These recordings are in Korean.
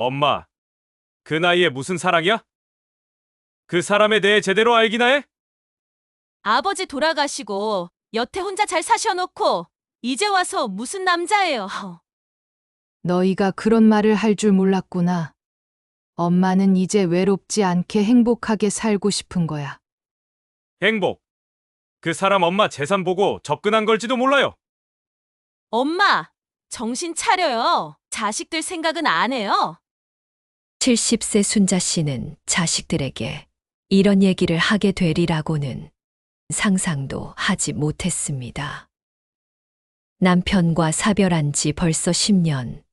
엄마, 그 나이에 무슨 사랑이야? 그 사람에 대해 제대로 알기나 해? 아버지 돌아가시고 여태 혼자 잘 사셔놓고 이제 와서 무슨 남자예요. 너희가 그런 말을 할 줄 몰랐구나. 엄마는 이제 외롭지 않게 행복하게 살고 싶은 거야. 행복. 그 사람 엄마 재산 보고 접근한 걸지도 몰라요. 엄마, 정신 차려요. 자식들 생각은 안 해요. 70세 순자 씨는 자식들에게 이런 얘기를 하게 되리라고는 상상도 하지 못했습니다. 남편과 사별한 지 벌써 10년.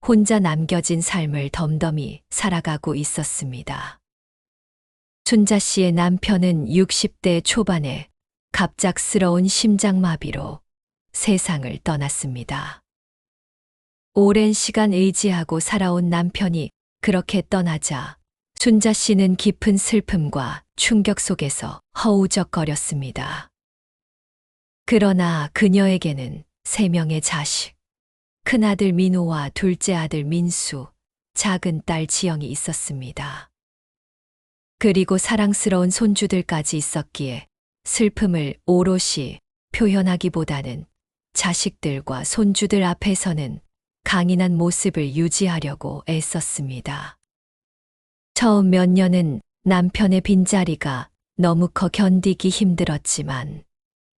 혼자 남겨진 삶을 덤덤히 살아가고 있었습니다. 순자 씨의 남편은 60대 초반에 갑작스러운 심장마비로 세상을 떠났습니다. 오랜 시간 의지하고 살아온 남편이 그렇게 떠나자 순자 씨는 깊은 슬픔과 충격 속에서 허우적거렸습니다. 그러나 그녀에게는 3명의 자식, 큰아들 민호와 둘째 아들 민수, 작은 딸 지영이 있었습니다. 그리고 사랑스러운 손주들까지 있었기에 슬픔을 오롯이 표현하기보다는 자식들과 손주들 앞에서는 강인한 모습을 유지하려고 애썼습니다. 처음 몇 년은 남편의 빈자리가 너무 커 견디기 힘들었지만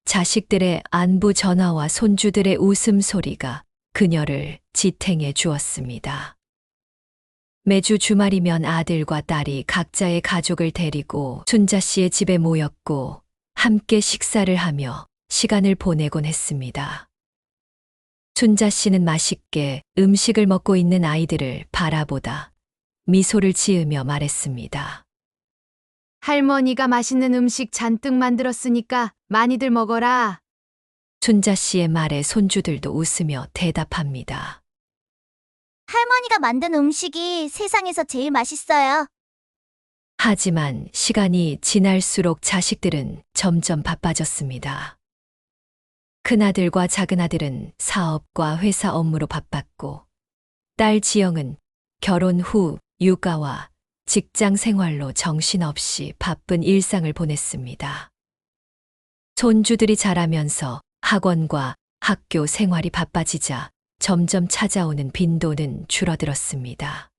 자식들의 안부 전화와 손주들의 웃음소리가 그녀를 지탱해 주었습니다. 매주 주말이면 아들과 딸이 각자의 가족을 데리고 순자 씨의 집에 모였고 함께 식사를 하며 시간을 보내곤 했습니다. 순자 씨는 맛있게 음식을 먹고 있는 아이들을 바라보다 미소를 지으며 말했습니다. 할머니가 맛있는 음식 잔뜩 만들었으니까 많이들 먹어라. 순자 씨의 말에 손주들도 웃으며 대답합니다. 할머니가 만든 음식이 세상에서 제일 맛있어요. 하지만 시간이 지날수록 자식들은 점점 바빠졌습니다. 큰아들과 작은아들은 사업과 회사 업무로 바빴고, 딸 지영은 결혼 후 육아와 직장 생활로 정신없이 바쁜 일상을 보냈습니다. 손주들이 자라면서 학원과 학교 생활이 바빠지자 점점 찾아오는 빈도는 줄어들었습니다.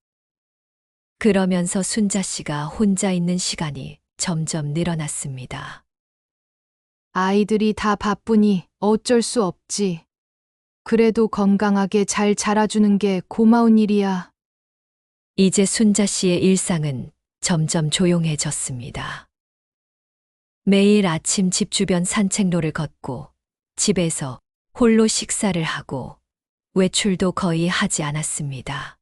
그러면서 순자 씨가 혼자 있는 시간이 점점 늘어났습니다. 아이들이 다 바쁘니 어쩔 수 없지. 그래도 건강하게 잘 자라주는 게 고마운 일이야. 이제 순자 씨의 일상은 점점 조용해졌습니다. 매일 아침 집 주변 산책로를 걷고 집에서 홀로 식사를 하고 외출도 거의 하지 않았습니다.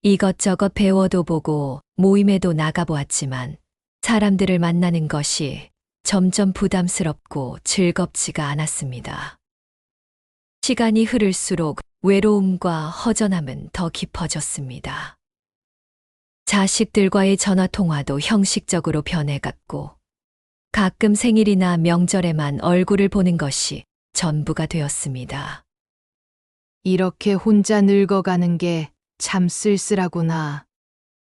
이것저것 배워도 보고 모임에도 나가보았지만 사람들을 만나는 것이 점점 부담스럽고 즐겁지가 않았습니다. 시간이 흐를수록 외로움과 허전함은 더 깊어졌습니다. 자식들과의 전화통화도 형식적으로 변해갔고 가끔 생일이나 명절에만 얼굴을 보는 것이 전부가 되었습니다. 이렇게 혼자 늙어가는 게 참 쓸쓸하구나.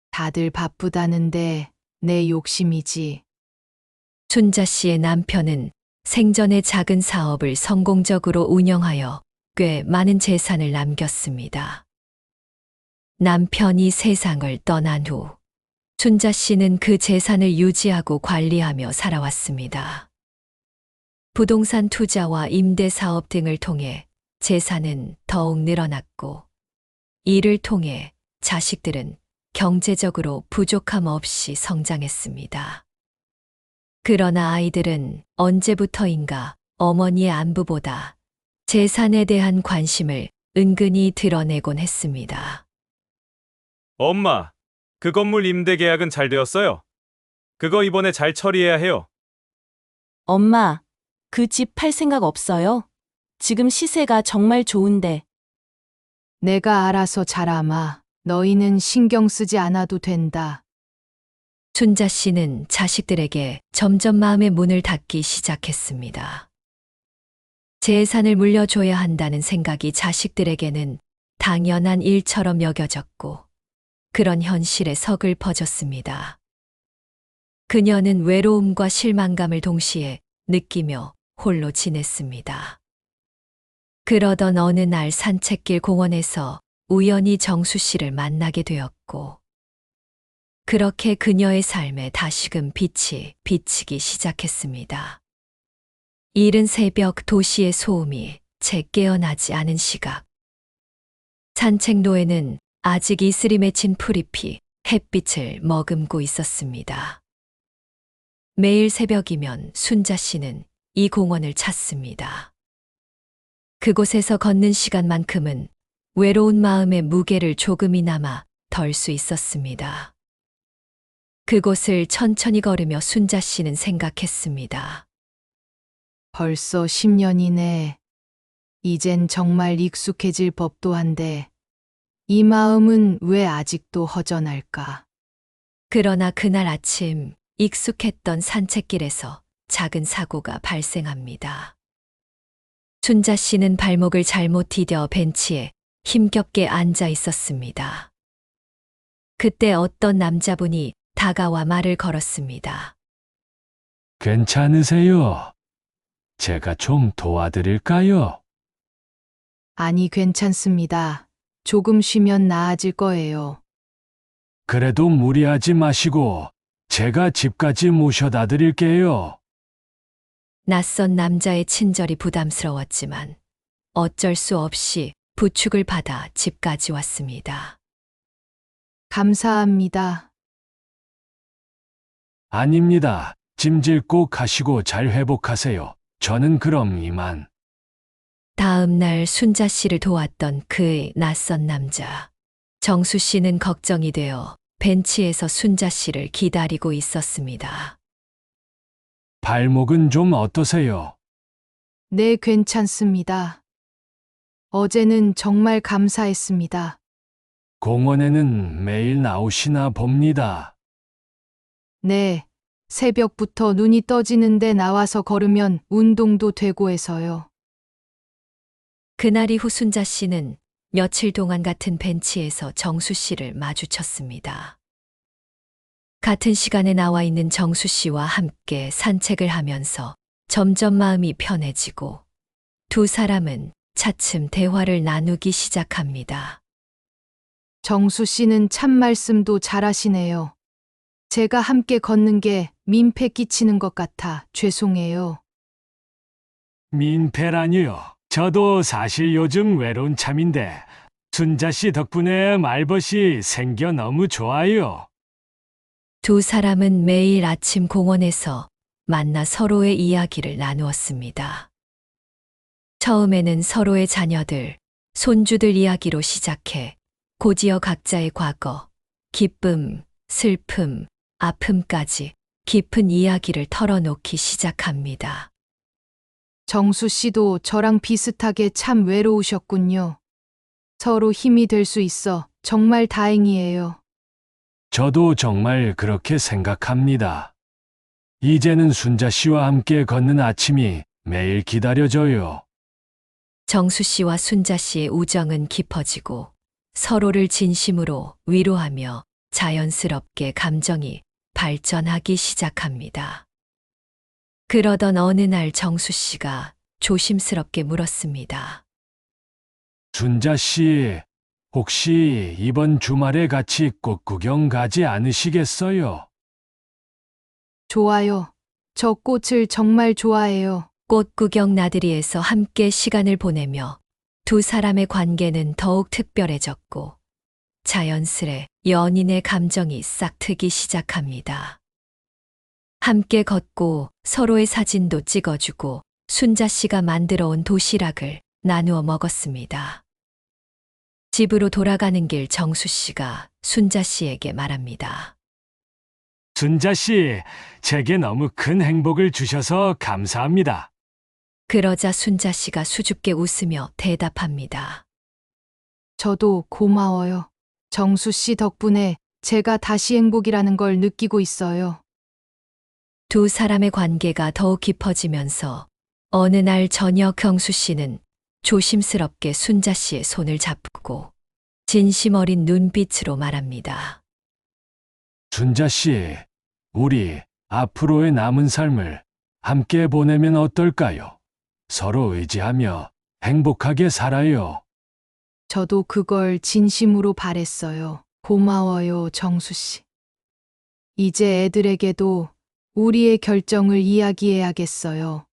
다들 바쁘다는데 내 욕심이지. 순자 씨의 남편은 생전에 작은 사업을 성공적으로 운영하여 꽤 많은 재산을 남겼습니다. 남편이 세상을 떠난 후 순자 씨는 그 재산을 유지하고 관리하며 살아왔습니다. 부동산 투자와 임대 사업 등을 통해 재산은 더욱 늘어났고 이를 통해 자식들은 경제적으로 부족함 없이 성장했습니다. 그러나 아이들은 언제부터인가 어머니의 안부보다 재산에 대한 관심을 은근히 드러내곤 했습니다. 엄마, 그 건물 임대 계약은 잘 되었어요. 그거 이번에 잘 처리해야 해요. 엄마, 그 집 팔 생각 없어요? 지금 시세가 정말 좋은데. 내가 알아서 잘아마. 너희는 신경 쓰지 않아도 된다. 순자 씨는 자식들에게 점점 마음의 문을 닫기 시작했습니다. 재산을 물려줘야 한다는 생각이 자식들에게는 당연한 일처럼 여겨졌고 그런 현실에 서글퍼졌습니다. 그녀는 외로움과 실망감을 동시에 느끼며 홀로 지냈습니다. 그러던 어느 날 산책길 공원에서 우연히 정수 씨를 만나게 되었고, 그렇게 그녀의 삶에 다시금 빛이 비치기 시작했습니다. 이른 새벽 도시의 소음이 채 깨어나지 않은 시각. 산책로에는 아직 이슬이 맺힌 풀잎이 햇빛을 머금고 있었습니다. 매일 새벽이면 순자 씨는 이 공원을 찾습니다. 그곳에서 걷는 시간만큼은 외로운 마음의 무게를 조금이나마 덜 수 있었습니다. 그곳을 천천히 걸으며 순자 씨는 생각했습니다. 벌써 10년이네. 이젠 정말 익숙해질 법도 한데, 이 마음은 왜 아직도 허전할까? 그러나 그날 아침 익숙했던 산책길에서 작은 사고가 발생합니다. 순자 씨는 발목을 잘못 디뎌 벤치에 힘겹게 앉아 있었습니다. 그때 어떤 남자분이 다가와 말을 걸었습니다. 괜찮으세요? 제가 좀 도와드릴까요? 아니, 괜찮습니다. 조금 쉬면 나아질 거예요. 그래도 무리하지 마시고 제가 집까지 모셔다 드릴게요. 낯선 남자의 친절이 부담스러웠지만 어쩔 수 없이 부축을 받아 집까지 왔습니다. 감사합니다. 아닙니다. 짐질 꼭 가시고 잘 회복하세요. 저는 그럼 이만. 다음 날 순자 씨를 도왔던 그의 낯선 남자. 정수 씨는 걱정이 되어 벤치에서 순자 씨를 기다리고 있었습니다. 발목은 좀 어떠세요? 네, 괜찮습니다. 어제는 정말 감사했습니다. 공원에는 매일 나오시나 봅니다. 네, 새벽부터 눈이 떠지는데 나와서 걸으면 운동도 되고 해서요. 그날 이후 순자 씨는 며칠 동안 같은 벤치에서 정수 씨를 마주쳤습니다. 같은 시간에 나와 있는 정수 씨와 함께 산책을 하면서 점점 마음이 편해지고 두 사람은 차츰 대화를 나누기 시작합니다. 정수 씨는 참 말씀도 잘하시네요. 제가 함께 걷는 게 민폐 끼치는 것 같아 죄송해요. 민폐라니요. 저도 사실 요즘 외로운 참인데 순자 씨 덕분에 말벗이 생겨 너무 좋아요. 두 사람은 매일 아침 공원에서 만나 서로의 이야기를 나누었습니다. 처음에는 서로의 자녀들, 손주들 이야기로 시작해 곧이어 각자의 과거, 기쁨, 슬픔, 아픔까지 깊은 이야기를 털어놓기 시작합니다. 정수 씨도 저랑 비슷하게 참 외로우셨군요. 서로 힘이 될 수 있어 정말 다행이에요. 저도 정말 그렇게 생각합니다. 이제는 순자 씨와 함께 걷는 아침이 매일 기다려져요. 정수 씨와 순자 씨의 우정은 깊어지고 서로를 진심으로 위로하며 자연스럽게 감정이 발전하기 시작합니다. 그러던 어느 날 정수 씨가 조심스럽게 물었습니다. 순자 씨, 혹시 이번 주말에 같이 꽃 구경 가지 않으시겠어요? 좋아요. 저 꽃을 정말 좋아해요. 꽃 구경 나들이에서 함께 시간을 보내며 두 사람의 관계는 더욱 특별해졌고 자연스레 연인의 감정이 싹트기 시작합니다. 함께 걷고 서로의 사진도 찍어주고 순자 씨가 만들어 온 도시락을 나누어 먹었습니다. 집으로 돌아가는 길 정수 씨가 순자 씨에게 말합니다. 순자 씨, 제게 너무 큰 행복을 주셔서 감사합니다. 그러자 순자 씨가 수줍게 웃으며 대답합니다. 저도 고마워요. 정수 씨 덕분에 제가 다시 행복이라는 걸 느끼고 있어요. 두 사람의 관계가 더욱 깊어지면서 어느 날 저녁 경수 씨는 조심스럽게 순자 씨의 손을 잡고 진심 어린 눈빛으로 말합니다. 순자 씨, 우리 앞으로의 남은 삶을 함께 보내면 어떨까요? 서로 의지하며 행복하게 살아요. 저도 그걸 진심으로 바랬어요. 고마워요, 정수 씨. 이제 애들에게도 우리의 결정을 이야기해야겠어요.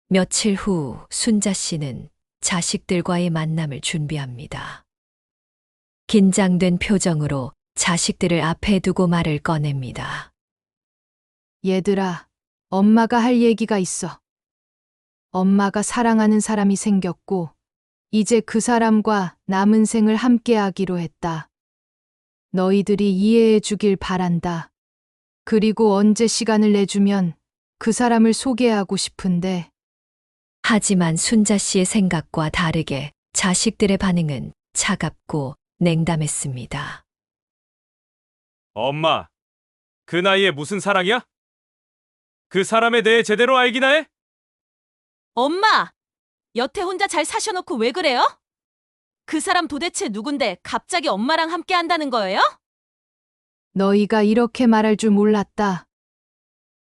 며칠 후 순자 씨는 자식들과의 만남을 준비합니다. 긴장된 표정으로 자식들을 앞에 두고 말을 꺼냅니다. 얘들아, 엄마가 할 얘기가 있어. 엄마가 사랑하는 사람이 생겼고, 이제 그 사람과 남은 생을 함께 하기로 했다. 너희들이 이해해 주길 바란다. 그리고 언제 시간을 내주면 그 사람을 소개하고 싶은데, 하지만 순자 씨의 생각과 다르게 자식들의 반응은 차갑고 냉담했습니다. 엄마, 그 나이에 무슨 사랑이야? 그 사람에 대해 제대로 알기나 해? 엄마! 여태 혼자 잘 사셔놓고 왜 그래요? 그 사람 도대체 누군데 갑자기 엄마랑 함께 한다는 거예요? 너희가 이렇게 말할 줄 몰랐다.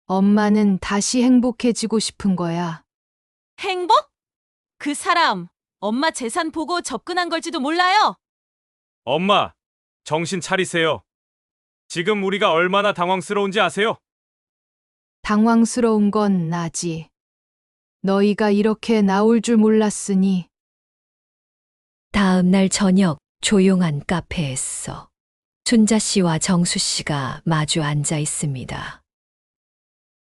엄마는 다시 행복해지고 싶은 거야. 행복? 그 사람 엄마 재산 보고 접근한 걸지도 몰라요. 엄마, 정신 차리세요. 지금 우리가 얼마나 당황스러운지 아세요? 당황스러운 건 나지. 너희가 이렇게 나올 줄 몰랐으니. 다음 날 저녁 조용한 카페에서 순자 씨와 정수 씨가 마주 앉아 있습니다.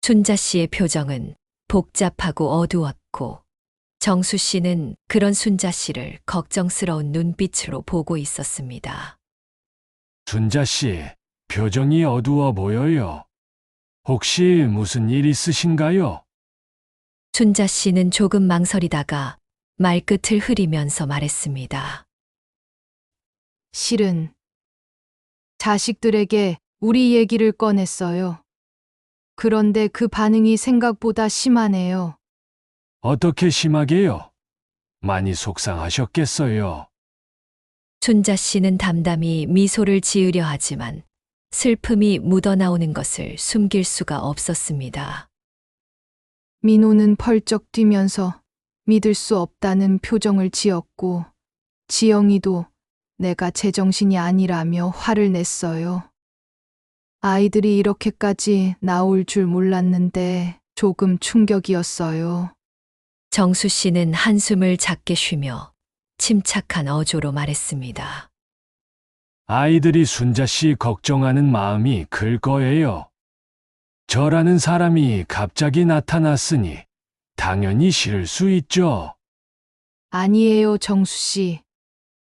순자 씨의 표정은 복잡하고 어두웠고 정수 씨는 그런 순자 씨를 걱정스러운 눈빛으로 보고 있었습니다. 순자 씨, 표정이 어두워 보여요. 혹시 무슨 일 있으신가요? 순자 씨는 조금 망설이다가 말끝을 흐리면서 말했습니다. 실은 자식들에게 우리 얘기를 꺼냈어요. 그런데 그 반응이 생각보다 심하네요. 어떻게 심하게요? 많이 속상하셨겠어요. 순자 씨는 담담히 미소를 지으려 하지만 슬픔이 묻어나오는 것을 숨길 수가 없었습니다. 민호는 펄쩍 뛰면서 믿을 수 없다는 표정을 지었고, 지영이도 내가 제정신이 아니라며 화를 냈어요. 아이들이 이렇게까지 나올 줄 몰랐는데 조금 충격이었어요. 정수 씨는 한숨을 작게 쉬며 침착한 어조로 말했습니다. 아이들이 순자 씨 걱정하는 마음이 클 거예요. 저라는 사람이 갑자기 나타났으니 당연히 싫을 수 있죠. 아니에요, 정수 씨.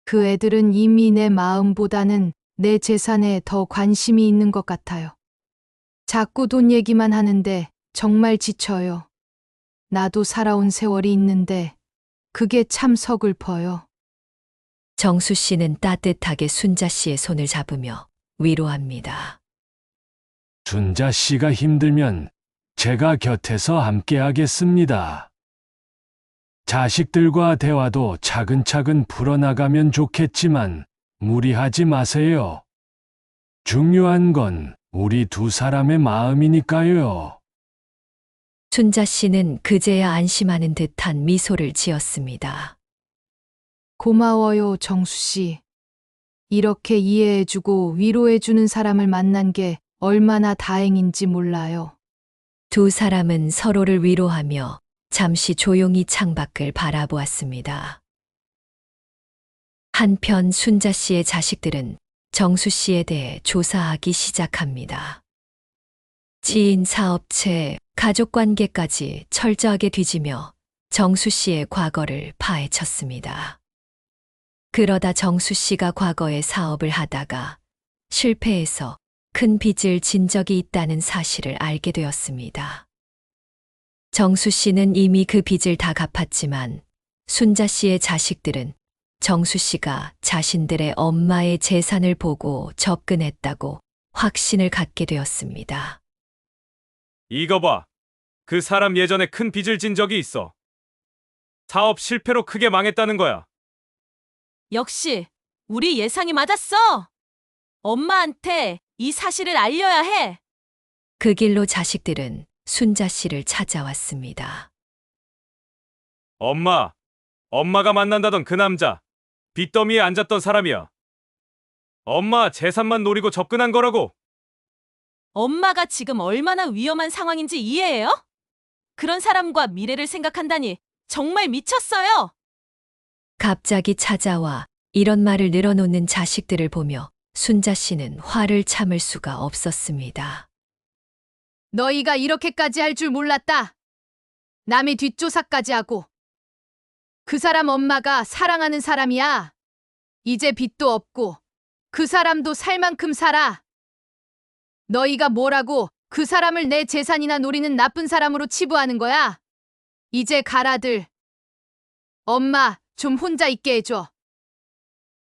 그 애들은 이미 내 마음보다는 내 재산에 더 관심이 있는 것 같아요. 자꾸 돈 얘기만 하는데 정말 지쳐요. 나도 살아온 세월이 있는데 그게 참 서글퍼요. 정수 씨는 따뜻하게 순자 씨의 손을 잡으며 위로합니다. 순자 씨가 힘들면 제가 곁에서 함께 하겠습니다. 자식들과 대화도 차근차근 풀어나가면 좋겠지만 무리하지 마세요. 중요한 건 우리 두 사람의 마음이니까요. 순자 씨는 그제야 안심하는 듯한 미소를 지었습니다. 고마워요, 정수 씨. 이렇게 이해해주고 위로해주는 사람을 만난 게 얼마나 다행인지 몰라요. 두 사람은 서로를 위로하며 잠시 조용히 창밖을 바라보았습니다. 한편 순자 씨의 자식들은 정수 씨에 대해 조사하기 시작합니다. 지인, 사업체, 가족 관계까지 철저하게 뒤지며 정수 씨의 과거를 파헤쳤습니다. 그러다 정수 씨가 과거에 사업을 하다가 실패해서 큰 빚을 진 적이 있다는 사실을 알게 되었습니다. 정수 씨는 이미 그 빚을 다 갚았지만 순자 씨의 자식들은 정수 씨가 자신들의 엄마의 재산을 보고 접근했다고 확신을 갖게 되었습니다. 이거 봐. 그 사람 예전에 큰 빚을 진 적이 있어. 사업 실패로 크게 망했다는 거야. 역시 우리 예상이 맞았어. 엄마한테 이 사실을 알려야 해. 그 길로 자식들은 순자 씨를 찾아왔습니다. 엄마가 만난다던 그 남자, 빚더미에 앉았던 사람이야. 엄마 재산만 노리고 접근한 거라고. 엄마가 지금 얼마나 위험한 상황인지 이해해요? 그런 사람과 미래를 생각한다니 정말 미쳤어요. 갑자기 찾아와 이런 말을 늘어놓는 자식들을 보며 순자 씨는 화를 참을 수가 없었습니다. 너희가 이렇게까지 할 줄 몰랐다. 남의 뒷조사까지 하고. 그 사람 엄마가 사랑하는 사람이야. 이제 빚도 없고 그 사람도 살 만큼 살아. 너희가 뭐라고 그 사람을 내 재산이나 노리는 나쁜 사람으로 치부하는 거야? 이제 가라들. 엄마 좀 혼자 있게 해줘.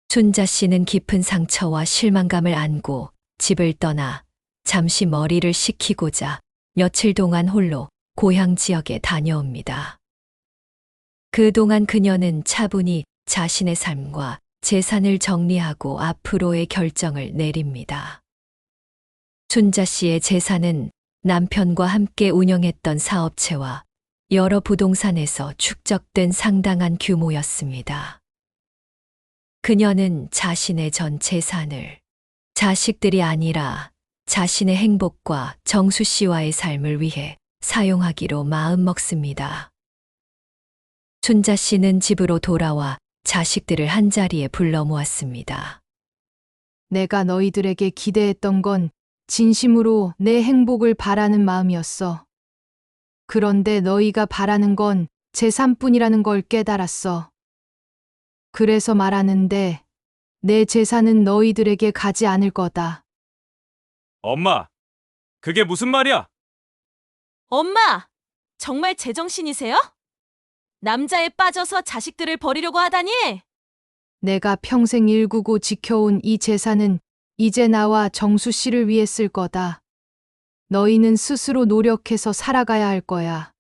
순자 씨는 깊은 상처와 실망감을 안고 집을 떠나 잠시 머리를 식히고자 며칠 동안 홀로 고향 지역에 다녀옵니다. 그동안 그녀는 차분히 자신의 삶과 재산을 정리하고 앞으로의 결정을 내립니다. 순자 씨의 재산은 남편과 함께 운영했던 사업체와 여러 부동산에서 축적된 상당한 규모였습니다. 그녀는 자신의 전 재산을 자식들이 아니라 자신의 행복과 정수 씨와의 삶을 위해 사용하기로 마음먹습니다. 순자 씨는 집으로 돌아와 자식들을 한자리에 불러 모았습니다. 내가 너희들에게 기대했던 건 진심으로 내 행복을 바라는 마음이었어. 그런데 너희가 바라는 건 재산뿐이라는 걸 깨달았어. 그래서 말하는데 내 재산은 너희들에게 가지 않을 거다. 엄마, 그게 무슨 말이야? 엄마, 정말 제정신이세요? 남자에 빠져서 자식들을 버리려고 하다니? 내가 평생 일구고 지켜온 이 재산은 이제 나와 정수 씨를 위해 쓸 거다. 너희는 스스로 노력해서 살아가야 할 거야.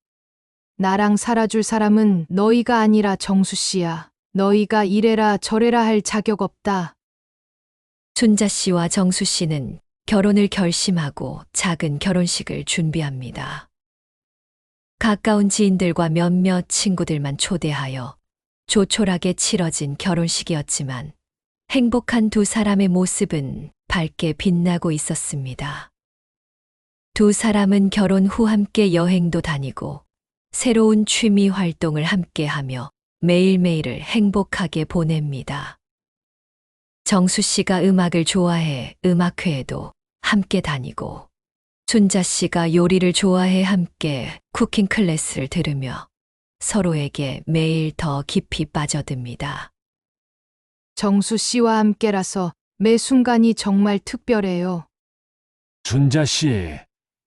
나랑 살아줄 사람은 너희가 아니라 정수 씨야. 너희가 이래라 저래라 할 자격 없다. 순자 씨와 정수 씨는 결혼을 결심하고 작은 결혼식을 준비합니다. 가까운 지인들과 몇몇 친구들만 초대하여 조촐하게 치러진 결혼식이었지만 행복한 두 사람의 모습은 밝게 빛나고 있었습니다. 두 사람은 결혼 후 함께 여행도 다니고 새로운 취미 활동을 함께 하며 매일매일을 행복하게 보냅니다. 정수 씨가 음악을 좋아해 음악회에도 함께 다니고 순자 씨가 요리를 좋아해 함께 쿠킹 클래스를 들으며 서로에게 매일 더 깊이 빠져듭니다. 정수 씨와 함께라서 매 순간이 정말 특별해요. 순자 씨,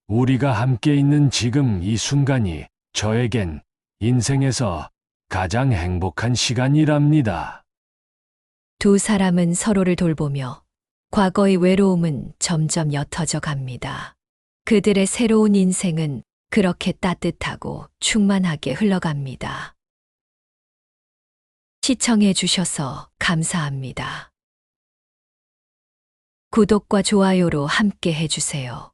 우리가 함께 있는 지금 이 순간이 저에겐 인생에서 가장 행복한 시간이랍니다. 두 사람은 서로를 돌보며 과거의 외로움은 점점 옅어져 갑니다. 그들의 새로운 인생은 그렇게 따뜻하고 충만하게 흘러갑니다. 시청해 주셔서 감사합니다. 구독과 좋아요로 함께 해주세요.